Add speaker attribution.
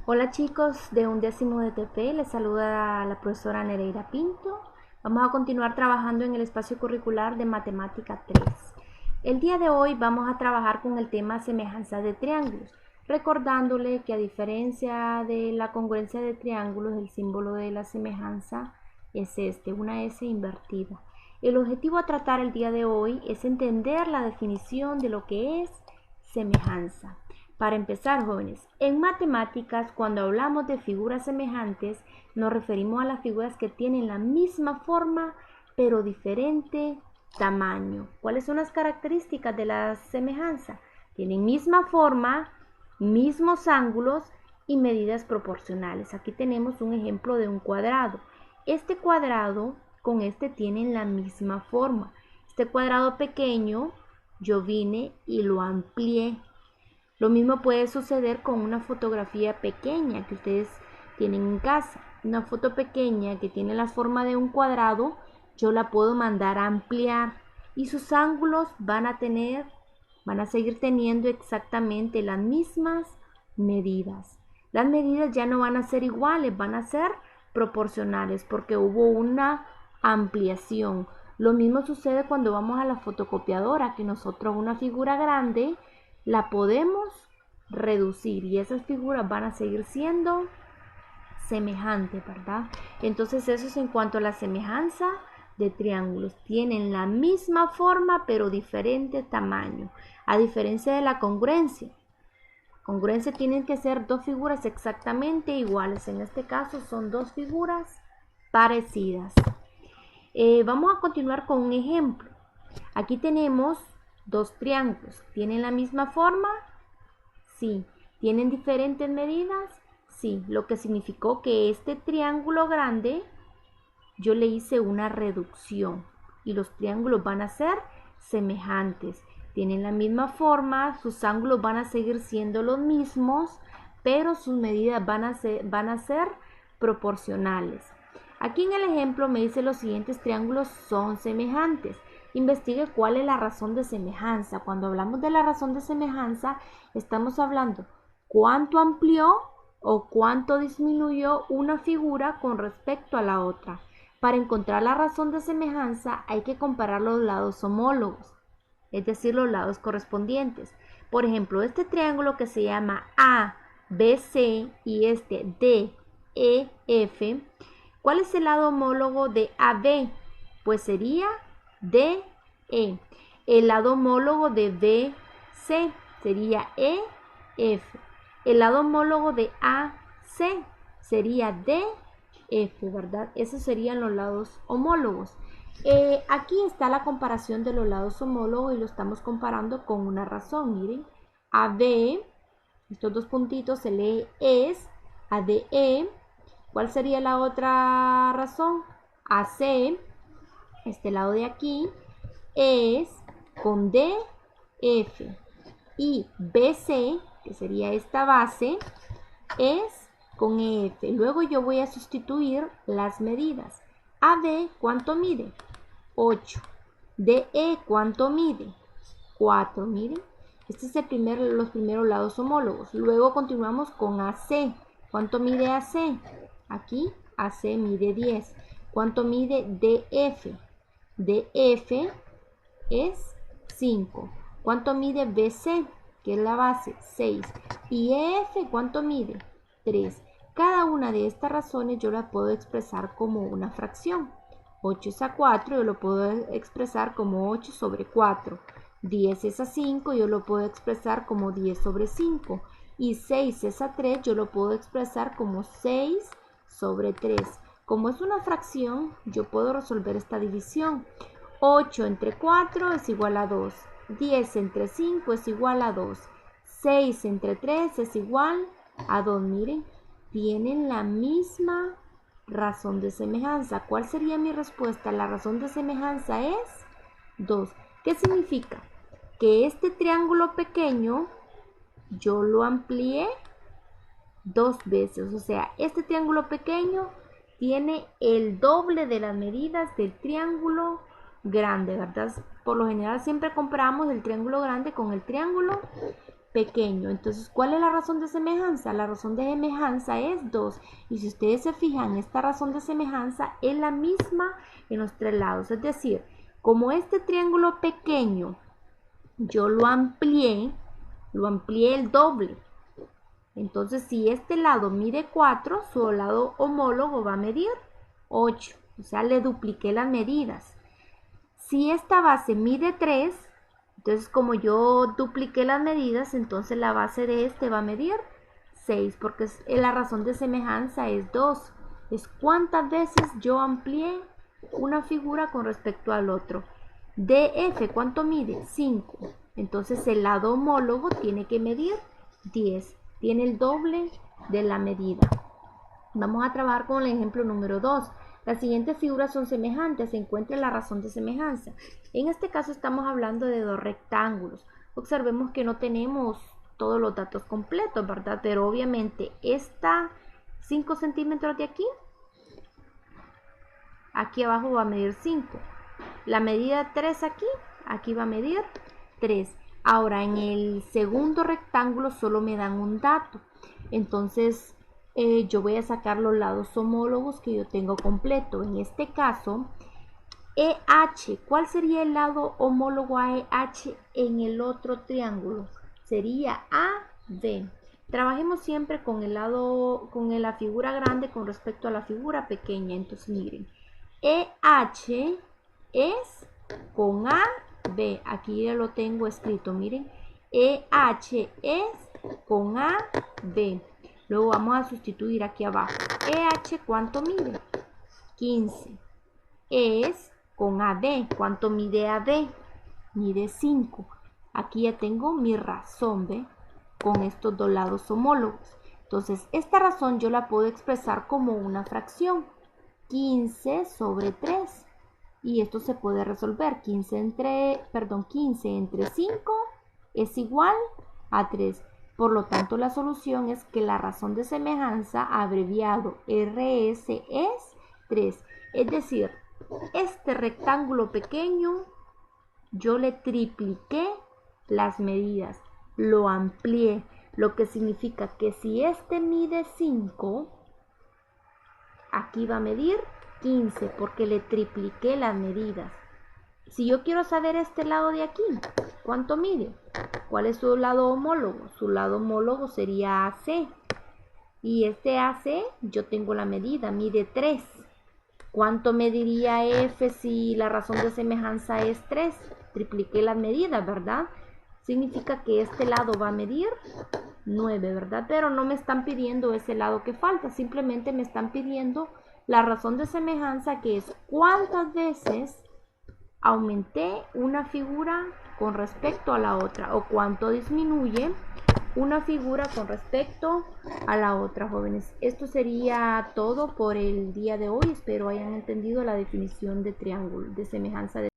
Speaker 1: Hola chicos de 11º de TP, les saluda la profesora Nereida Pinto. Vamos a continuar trabajando en el espacio curricular de Matemática 3. El día de hoy vamos a trabajar con el tema semejanza de triángulos, recordándole que a diferencia de la congruencia de triángulos, el símbolo de la semejanza es una S invertida. El objetivo a tratar el día de hoy es entender la definición de lo que es semejanza. Para empezar, jóvenes, en matemáticas, cuando hablamos de figuras semejantes, nos referimos a las figuras que tienen la misma forma, pero diferente tamaño. ¿Cuáles son las características de la semejanza? Tienen misma forma, mismos ángulos y medidas proporcionales. Aquí tenemos un ejemplo de un cuadrado. Este cuadrado con este tienen la misma forma. Este cuadrado pequeño, yo vine y lo amplié. Lo mismo puede suceder con una fotografía pequeña que ustedes tienen en casa. Una foto pequeña que tiene la forma de un cuadrado, yo la puedo mandar a ampliar y sus ángulos van a seguir teniendo exactamente las mismas medidas. Las medidas ya no van a ser iguales, van a ser proporcionales porque hubo una ampliación. Lo mismo sucede cuando vamos a la fotocopiadora, que nosotros una figura grande la podemos reducir y esas figuras van a seguir siendo semejantes, ¿verdad? Entonces eso es en cuanto a la semejanza de triángulos. Tienen la misma forma pero diferente tamaño, a diferencia de la congruencia. Congruencia tienen que ser dos figuras exactamente iguales. En este caso son dos figuras parecidas. Vamos a continuar con un ejemplo. Aquí tenemos dos triángulos. ¿Tienen la misma forma? Sí. ¿Tienen diferentes medidas? Sí. Lo que significó que este triángulo grande yo le hice una reducción y los triángulos van a ser semejantes. Tienen la misma forma, sus ángulos van a seguir siendo los mismos, pero sus medidas van a ser proporcionales. Aquí en el ejemplo me dice los siguientes triángulos son semejantes. Investigue cuál es la razón de semejanza. Cuando hablamos de la razón de semejanza, estamos hablando cuánto amplió o cuánto disminuyó una figura con respecto a la otra. Para encontrar la razón de semejanza hay que comparar los lados homólogos, es decir, los lados correspondientes. Por ejemplo, este triángulo que se llama ABC y este DEF, ¿cuál es el lado homólogo de AB? Pues sería DE. El lado homólogo de BC sería EF. El lado homólogo de AC sería DF, ¿verdad? Esos serían los lados homólogos. Aquí está la comparación de los lados homólogos y lo estamos comparando con una razón. Miren, AB, estos dos puntitos se lee es, ADE. ¿Cuál sería la otra razón? AC, este lado de aquí, es con DF. Y BC, que sería esta base, es con EF. Luego yo voy a sustituir las medidas. AD, ¿cuánto mide? 8. DE, ¿cuánto mide? 4, miren. Este es los primeros lados homólogos. Luego continuamos con AC. ¿Cuánto mide AC? Aquí AC mide 10. ¿Cuánto mide DF? DF es 5. ¿Cuánto mide BC? Que es la base, 6. Y EF, ¿cuánto mide? 3. Cada una de estas razones yo la puedo expresar como una fracción. 8 es a 4, yo lo puedo expresar como 8 sobre 4. 10 es a 5, yo lo puedo expresar como 10 sobre 5. Y 6 es a 3, yo lo puedo expresar como 6 sobre 3. Como es una fracción, yo puedo resolver esta división. 8 entre 4 es igual a 2. 10 entre 5 es igual a 2. 6 entre 3 es igual a 2. Miren, tienen la misma razón de semejanza. ¿Cuál sería mi respuesta? La razón de semejanza es 2. ¿Qué significa? Que este triángulo pequeño yo lo amplié 2 veces. O sea, este triángulo pequeño tiene el doble de las medidas del triángulo grande, ¿verdad? Por lo general siempre comparamos el triángulo grande con el triángulo pequeño. Entonces, ¿cuál es la razón de semejanza? La razón de semejanza es 2. Y si ustedes se fijan, esta razón de semejanza es la misma en los tres lados. Es decir, como este triángulo pequeño yo lo amplié el doble. Entonces, si este lado mide 4, su lado homólogo va a medir 8. O sea, le dupliqué las medidas. Si esta base mide 3, entonces como yo dupliqué las medidas, entonces la base de este va a medir 6, porque la razón de semejanza es 2. Es cuántas veces yo amplié una figura con respecto al otro. DF, ¿cuánto mide? 5. Entonces el lado homólogo tiene que medir 10. Tiene el doble de la medida. Vamos a trabajar con el ejemplo número 2. Las siguientes figuras son semejantes. Se encuentra la razón de semejanza. En este caso estamos hablando de dos rectángulos. Observemos que no tenemos todos los datos completos, ¿verdad? Pero obviamente esta 5 centímetros de aquí abajo va a medir 5. La medida 3 aquí va a medir 3. Ahora en el segundo rectángulo solo me dan un dato. Entonces yo voy a sacar los lados homólogos que yo tengo completo. En este caso, EH, ¿cuál sería el lado homólogo a EH en el otro triángulo? Sería AB. Trabajemos siempre con el lado, con la figura grande con respecto a la figura pequeña. Entonces miren, EH es con AB. Aquí ya lo tengo escrito, miren. EH es con AB. Luego vamos a sustituir aquí abajo. EH, ¿cuánto mide? 15. Es con AB. ¿Cuánto mide AB? Mide 5. Aquí ya tengo mi razón, ¿ve? Con estos dos lados homólogos. Entonces, esta razón yo la puedo expresar como una fracción. 15 sobre 3. Y esto se puede resolver. 15 entre 5 es igual a 3. Por lo tanto, la solución es que la razón de semejanza, abreviado RS, es 3. Es decir, este rectángulo pequeño, yo le tripliqué las medidas, lo amplié, lo que significa que si este mide 5, aquí va a medir 15, porque le tripliqué las medidas. Si yo quiero saber este lado de aquí, ¿cuánto mide? ¿Cuál es su lado homólogo? Su lado homólogo sería AC. Y este AC, yo tengo la medida, mide 3. ¿Cuánto mediría F si la razón de semejanza es 3? Tripliqué las medidas, ¿verdad? Significa que este lado va a medir 9, ¿verdad? Pero no me están pidiendo ese lado que falta, simplemente me están pidiendo la razón de semejanza, que es cuántas veces aumenté una figura con respecto a la otra, o cuánto disminuye una figura con respecto a la otra, jóvenes. Esto sería todo por el día de hoy. Espero hayan entendido la definición de triángulo, de semejanza de